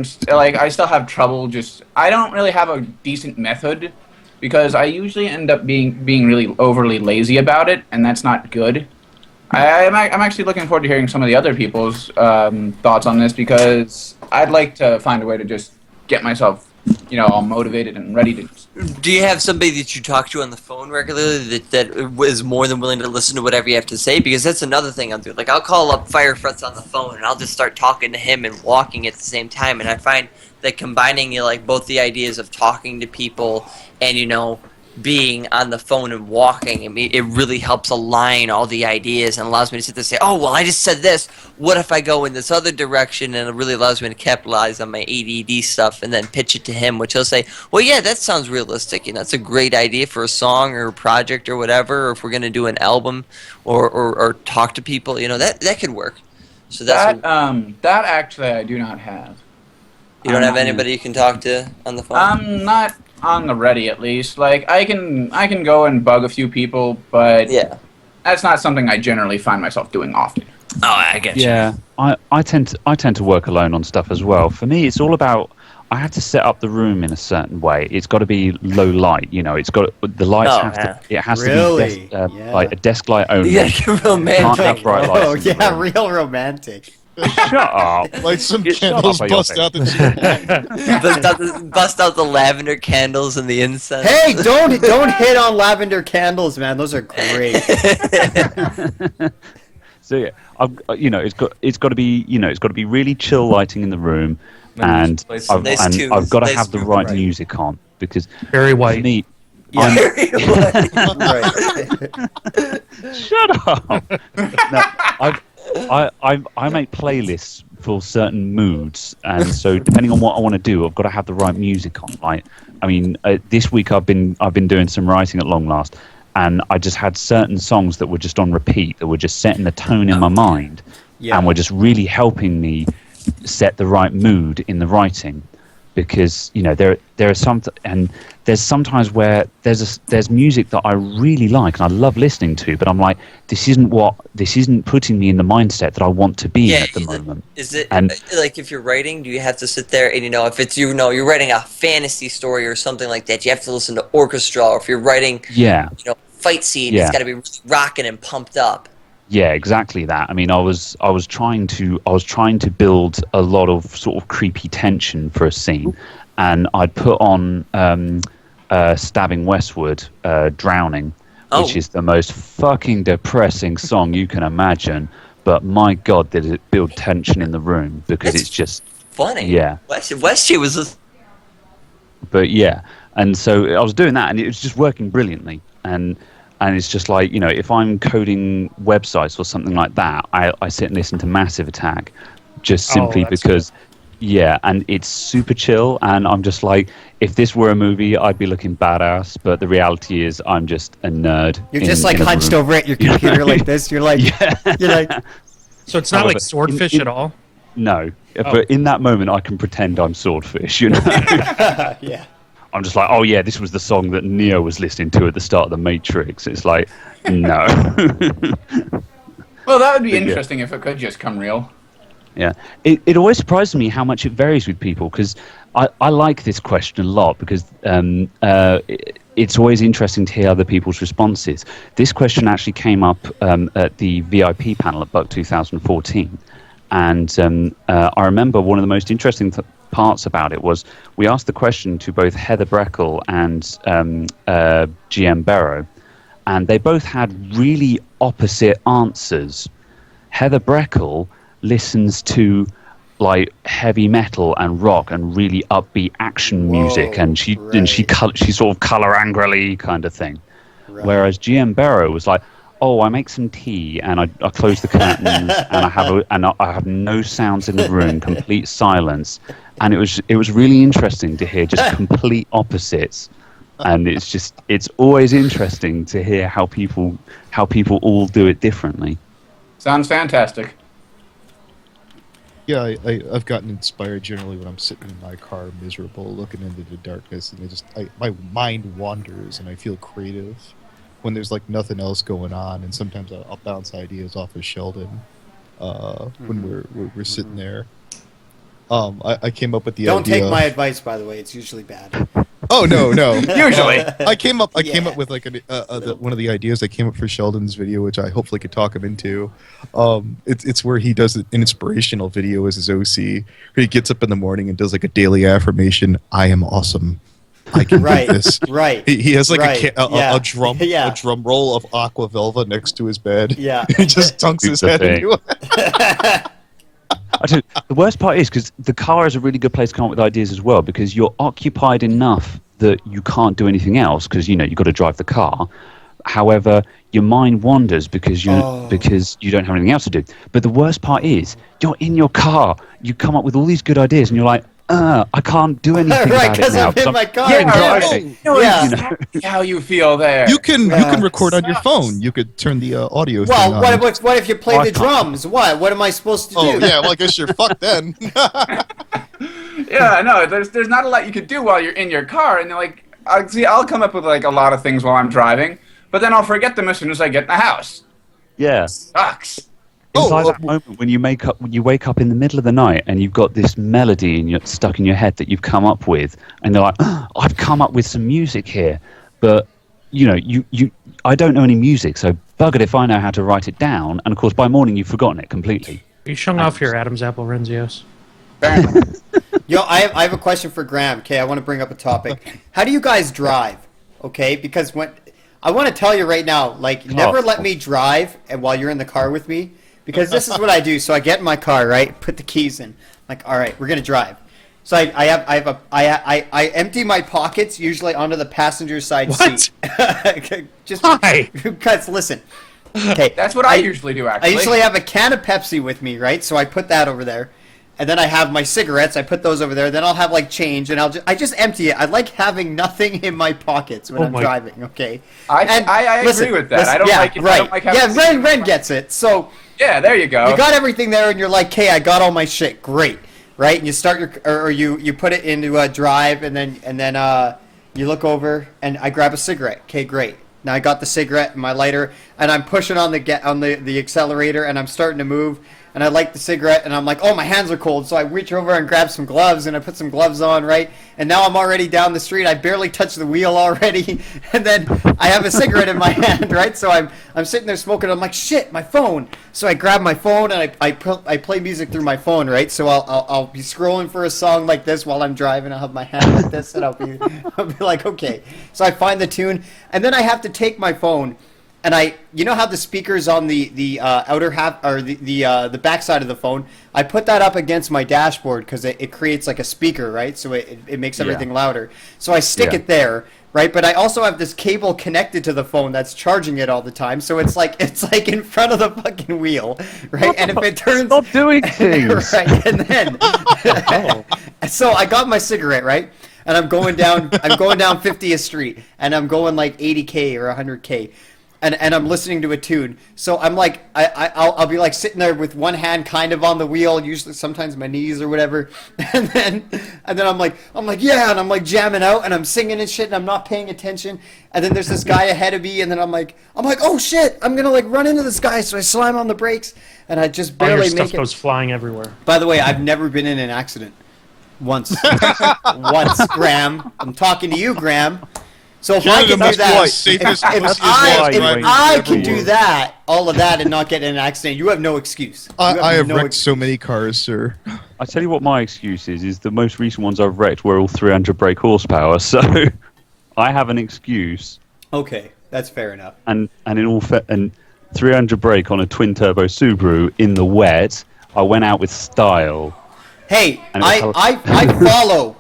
still have trouble. I don't really have a decent method because I usually end up being really overly lazy about it, and that's not good. I'm actually looking forward to hearing some of the other people's thoughts on this because I'd like to find a way to just get myself, all motivated and ready to. Do you have somebody that you talk to on the phone regularly that is more than willing to listen to whatever you have to say? Because that's another thing I'll do. I'll call up Fire Frets on the phone and I'll just start talking to him and walking at the same time. And I find that combining both the ideas of talking to people and being on the phone and walking. I mean, it really helps align all the ideas and allows me to sit there and say, oh, well, I just said this. What if I go in this other direction? And it really allows me to capitalize on my ADD stuff and then pitch it to him, which he'll say, well, yeah, that sounds realistic. You know, that's a great idea for a song or a project or whatever, or if we're going to do an album or talk to people, you know, that could work. So that's that actually I do not have. You don't have anybody you can talk to on the phone? I'm not on the ready, at least. Like, I can go and bug a few people, but yeah, that's not something I generally find myself doing often. Oh, I get you. Yeah, I tend to work alone on stuff as well. For me, it's all about I have to set up the room in a certain way. It's got to be low light, you know. It's got the lights has Really? to be like a desk light only. Yeah, you're romantic. Can't have bright lights Oh in the yeah, room. real romantic. Shut up. Light some Shut candles, up, bust out the Bust out the lavender candles and the incense. Hey, don't hit on lavender candles, man. Those are great. So yeah, it's got to be really chill lighting in the room, and Nice I've got to nice have the tunes, right right. music on because Very for white. me, Yeah. Right. shut up. No, I make playlists for certain moods, and so depending on what I want to do, I've got to have the right music on. Right? I mean, this week I've been doing some writing at long last, and I just had certain songs that were just on repeat, that were just setting the tone in my mind, Yeah. and were just really helping me set the right mood in the writing. Because there are there's sometimes where there's music that I really like and I love listening to, but I'm like, this isn't putting me in the mindset that I want to be in at the moment. Is it And like if you're writing, do you have to sit there and if it's you're writing a fantasy story or something like that, you have to listen to orchestra, or if you're writing fight scene, it's got to be really rocking and pumped up. yeah, exactly that. I mean, I was trying to build a lot of sort of creepy tension for a scene, and I'd put on Stabbing Westward, Drowning, which is the most fucking depressing song you can imagine. But my God, did it build tension in the room, because it's just funny. Yeah. Westie was But yeah, and so I was doing that, and it was just working brilliantly. And it's just like, if I'm coding websites or something like that, I sit and listen to Massive Attack, just simply because, yeah, and it's super chill. And I'm just like, if this were a movie, I'd be looking badass. But the reality is, I'm just a nerd. You're just like hunched over at your computer like this. You're like, you're like. So it's not like Swordfish at all? No, but in that moment, I can pretend I'm Swordfish, Yeah. I'm just like, oh yeah, this was the song that Neo was listening to at the start of The Matrix. It's like, no. Well, that would be interesting if it could just come real. Yeah. It always surprises me how much it varies with people, because I like this question a lot, because it's always interesting to hear other people's responses. This question actually came up at the VIP panel at Buck 2014. And I remember one of the most interesting parts about it was we asked the question to both Heather Breckle and GM Barrow, and they both had really opposite answers. Heather Breckle listens to like heavy metal and rock and really upbeat action music, and she sort of color angrily kind of thing. Right. Whereas GM Barrow was like, oh, I make some tea and I close the curtains and I have no sounds in the room, complete silence, and it was really interesting to hear just complete opposites, and it's always interesting to hear how people all do it differently. Sounds fantastic. Yeah, I've gotten inspired generally when I'm sitting in my car miserable, looking into the darkness, and my mind wanders and I feel creative when there's like nothing else going on, and sometimes I'll bounce ideas off of Sheldon when we're sitting there. I came up with the idea. Don't take my advice, by the way. It's usually bad. Oh no. Usually, I came up with like one of the ideas I came up for Sheldon's video, which I hopefully could talk him into. It's where he does an inspirational video as his OC, where he gets up in the morning and does like a daily affirmation: "I am awesome. I can do this." Right. He has like a drum roll of Aqua Velva next to his bed. Yeah. He just dunks his head into it. The worst part is because the car is a really good place to come up with ideas as well, because you're occupied enough that you can't do anything else because you've got to drive the car. However, your mind wanders because you don't have anything else to do. But the worst part is you're in your car. You come up with all these good ideas, and you're like, I can't do anything Right, about it now. because I'm in my car. Yeah, Right. Yeah. Yeah. How you feel there? You can record on your phone. You could turn the audio thing Well, on. what if you play the drums? What am I supposed to do? Oh yeah, well I guess you're fucked then. Yeah, no, there's not a lot you could do while you're in your car, and like, I'll come up with like a lot of things while I'm driving, but then I'll forget them as soon as I get in the house. Yeah. Sucks. It's like that moment when you wake up in the middle of the night and you've got this melody stuck in your head that you've come up with, and you're like, I've come up with some music here, but I don't know any music, so buggered if I know how to write it down, and of course by morning you've forgotten it completely. Are you showing off your Adam's apple, Renzeos? Yo, I have a question for Graham. Okay, I want to bring up a topic. How do you guys drive? Okay, because I want to tell you right now, like, never let me drive and while you're in the car with me, because this is what I do. So I get in my car, right? Put the keys in. Like, all right, we're gonna drive. So I empty my pockets usually onto the passenger side seat. Just Why? Because listen. Okay, That's what I usually do, actually. I usually have a can of Pepsi with me, right? So I put that over there. And then I have my cigarettes. I put those over there. Then I'll have like change, and I just empty it. I like having nothing in my pockets when I'm driving. Okay. I agree with that. I don't like it. Right. I don't like having Ren gets it. So yeah, there you go. you got everything there, and you're like, "Okay, I got all my shit. Great." Right? And you start you put it into a drive, and then you look over, and I grab a cigarette. Okay, great. Now I got the cigarette and my lighter, and I'm pushing on the accelerator, and I'm starting to move. And I light the cigarette, and I'm like, oh, my hands are cold. So I reach over and grab some gloves, and I put some gloves on, right? And now I'm already down the street. I barely touched the wheel already. And then I have a cigarette in my hand, right? So I'm sitting there smoking. I'm like, shit, my phone. So I grab my phone, and I play music through my phone, right? So I'll be scrolling for a song like this while I'm driving. I'll have my hand like this, and I'll be like, okay. So I find the tune, and then I have to take my phone. And you know how the speaker's on the outer half, or the back side of the phone? I put that up against my dashboard because it creates like a speaker, right? So it makes everything louder. So I stick it there, right? But I also have this cable connected to the phone that's charging it all the time. So it's like in front of the fucking wheel, right? And if it turns, Stop doing things. right? And then, so I got my cigarette, right? And I'm going down 50th Street, and I'm going like 80K or 100K. And I'm listening to a tune, so I'm like, I'll be like sitting there with one hand kind of on the wheel, usually sometimes my knees or whatever, and then I'm like yeah, and I'm like jamming out, and I'm singing and shit, and I'm not paying attention, and then there's this guy ahead of me, and then I'm like oh shit, I'm gonna like run into this guy, so I slam on the brakes, and I just All your barely stuff make it. goes flying everywhere. By the way, I've never been in an accident, once, Graham. I'm talking to you, Graham. So if I can do that, if I can do that, all of that, and not get in an accident, you have no excuse. I have wrecked so many cars, sir. I tell you what my excuse is the most recent ones I've wrecked were all 300 brake horsepower, so I have an excuse. Okay, that's fair enough. And 300 brake on a twin turbo Subaru in the wet, I went out with style. Hey, I follow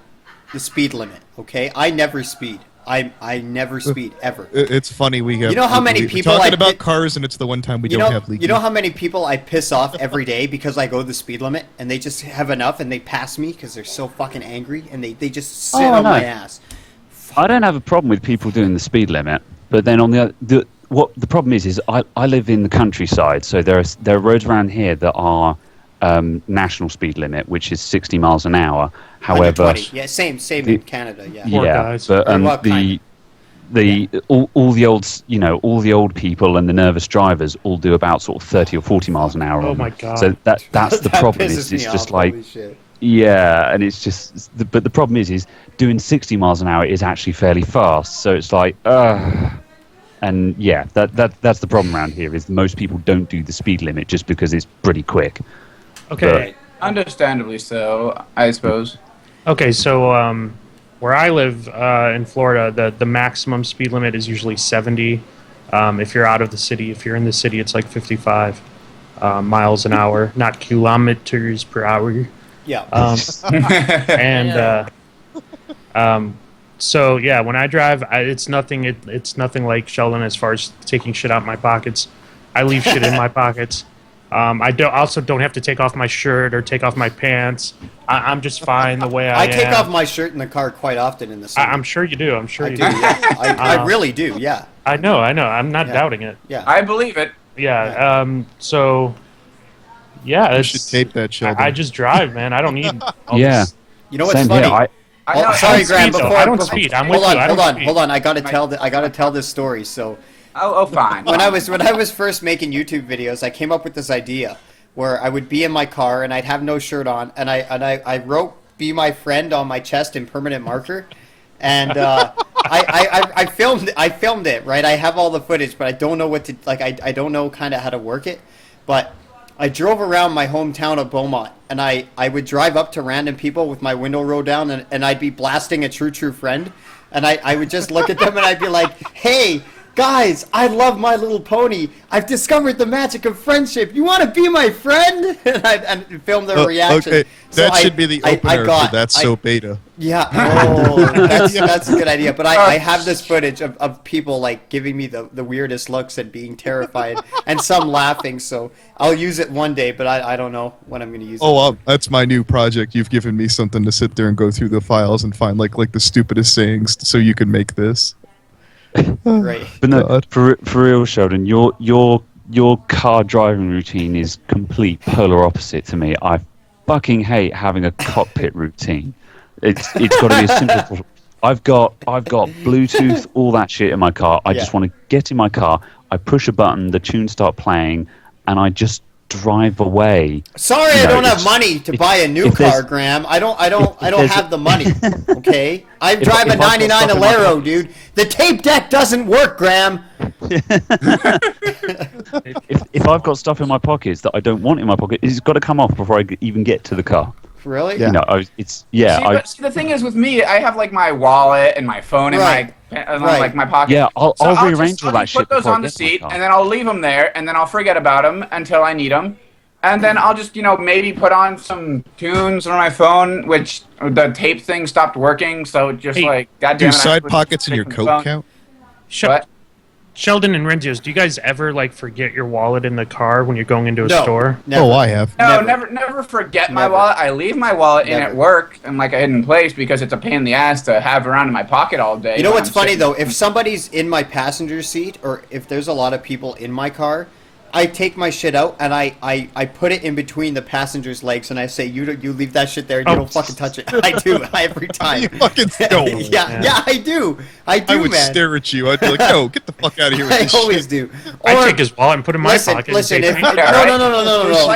the speed limit, okay? I never speed. I never speed ever. It's funny we have. You know how many people we're talking about cars, and it's the one time we don't have leaking. You know how many people I piss off every day because I go the speed limit, and they just have enough, and they pass me because they're so fucking angry, and they just sit on my ass. I don't have a problem with people doing the speed limit, but then on the problem is I live in the countryside, so there are roads around here that are national speed limit, which is 60 miles an hour. However, yeah, same in Canada, yeah. Yeah, but all the old people and the nervous drivers all do about sort of 30 or 40 miles an hour. Oh my god! So that's the problem. It's just like, yeah, and it's just. But the problem is doing 60 miles an hour is actually fairly fast. So it's like, and yeah, that's the problem around here is most people don't do the speed limit just because it's pretty quick. Okay. Understandably so, I suppose. Okay, so where I live in Florida, the maximum speed limit is usually 70. If you're out of the city, if you're in the city, it's like 55 miles an hour, not kilometers per hour. Yeah. So yeah, when I drive, it's nothing. It's nothing like Sheldon as far as taking shit out my pockets. I leave shit in my pockets. I don't have to take off my shirt or take off my pants. I'm just fine the way I am. I take off my shirt in the car quite often in the summer. I'm sure you do. I'm sure you do. Yeah. I really do. Yeah. I know. I'm not doubting it. Yeah. I believe it. Yeah. So. Yeah, You should tape that, Sheldon. I just drive, man. I don't need. All Yeah. this. You know what's Same funny? here. Sorry, Graham. speed, though. Before I don't speed. I'm with hold on, you. I hold don't on, speed. hold on. I gotta tell this story. So Oh, fine. when I was first making YouTube videos, I came up with this idea where I would be in my car and I'd have no shirt on, and I wrote "Be My Friend" on my chest in permanent marker, and I filmed it. Right, I have all the footage, but I don't know what to like. I don't know kind of how to work it, but I drove around my hometown of Beaumont, and I would drive up to random people with my window rolled down, and I'd be blasting a true friend, and I would just look at them and I'd be like, hey, guys, I love My Little Pony. I've discovered the magic of friendship. You want to be my friend? And film their reaction. Okay, that So should be the opener for That's So Beta. Yeah, that's a good idea. But I have this footage of people like giving me the weirdest looks and being terrified, and some laughing. So I'll use it one day, but I don't know when I'm going to use it. Oh, that's my new project. You've given me something to sit there and go through the files and find like the stupidest sayings so you can make this. Great. But no, God. for real, Sheldon, your car driving routine is complete polar opposite to me. I fucking hate having a cockpit routine. It's got to be as simple as I've got Bluetooth, all that shit in my car. I just want to get in my car, I push a button, the tunes start playing, and I just drive away. Sorry, I don't have money to buy a new car, Graham. I don't have the money. Okay, I drive a '99 Alero, dude. The tape deck doesn't work, Graham. If I've got stuff in my pockets that I don't want in my pocket, it's got to come off before I even get to the car. Really? Yeah. You know, See, the thing is with me, I have like my wallet and my phone in like my pocket. Yeah, I'll rearrange all that just shit. Put those before I on the get to my seat, car. and then I'll leave them there, and then I'll forget about them until I need them, and then I'll just maybe put on some tunes on my phone, which the tape thing stopped working, so just goddamn. Do side pockets in your coat count? What? Sheldon and Renzeos, do you guys ever forget your wallet in the car when you're going into a store? Never. Oh, I have. No, never forget my wallet. I leave my wallet in at work in a hidden place because it's a pain in the ass to have around in my pocket all day. You know what's funny though? If somebody's in my passenger seat, or if there's a lot of people in my car, I take my shit out and I put it in between the passenger's legs and I say, you leave that shit there. You don't fucking touch it. I do every time. You fucking don't. yeah, I do. I would man. stare at you. I'd be like, no, get the fuck out of here with I this always shit. do. I take his wallet and put it in my pocket. Listen, and say,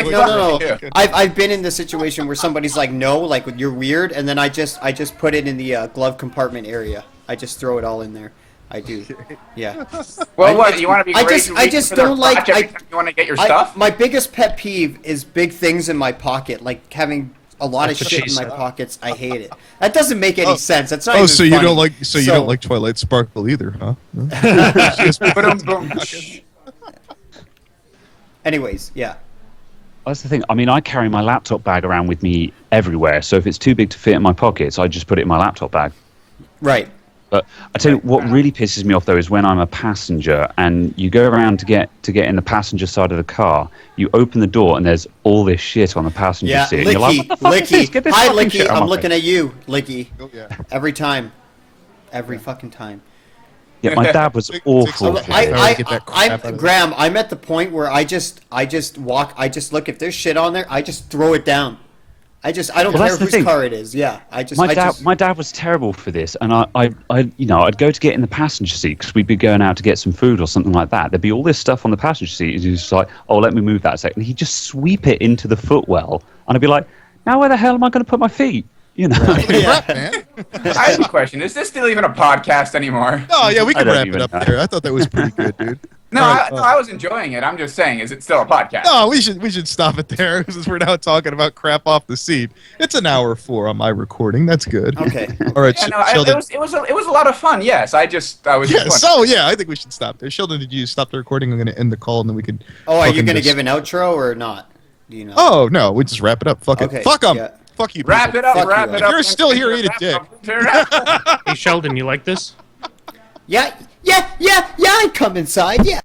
no. I've been in the situation where somebody's like, no, you're weird, and then I just put it in the glove compartment area. I just throw it all in there. I do. Yeah. Well, what you want to be? I just don't like. You want to get your stuff. My biggest pet peeve is big things in my pocket, like having a lot of shit in my pockets. I hate it. That doesn't make any sense. That's not. Oh, even so funny. you don't like? So you don't like Twilight Sparkle either, huh? Anyways, yeah. That's the thing. I mean, I carry my laptop bag around with me everywhere. So if it's too big to fit in my pockets, I just put it in my laptop bag. Right. But I tell you what really pisses me off though is when I'm a passenger and you go around to get in the passenger side of the car, you open the door and there's all this shit on the passenger seat. And you're like, what the fuck is this? Get this Hi, fucking Licky. shit out of I'm my looking face. at you, Licky. Oh, yeah. Every time. Every fucking time. Yeah, my dad was awful. Get that crap out of Graham, I'm at the point where I just look, if there's shit on there, I just throw it down. I don't Well, care that's the whose thing. car it is. Yeah, My dad was terrible for this, and I'd go to get in the passenger seat because we'd be going out to get some food or something like that. There'd be all this stuff on the passenger seat, and he's just like, "Oh, let me move that a second." He'd just sweep it into the footwell, and I'd be like, "Now where the hell am I going to put my feet?" You know. Wrap, man. I have a question. Is this still even a podcast anymore? Oh yeah, we can don't wrap it even up know. there. I thought that was pretty good, dude. No, All right, I was enjoying it. I'm just saying, is it still a podcast? No, we should stop it there because we're now talking about crap off the seat. It's an hour 4 on my recording. That's good. Okay. All right, Yeah, no, Sheldon. it was a lot of fun. Yes, I was. Yes. Oh yeah, I think we should stop there. Sheldon, did you stop the recording? I'm going to end the call and then we can. Oh, are you fucking going to just- give an outro or not? Do you know? Oh no, we just wrap it up. Fuck Okay, it. Fuck 'em. yeah. Fuck you. Wrap people. it up. Fuck Wrap you. it up. You're still here, eat a dick. Hey, Sheldon, you like this? Yeah, I'd come inside, yeah.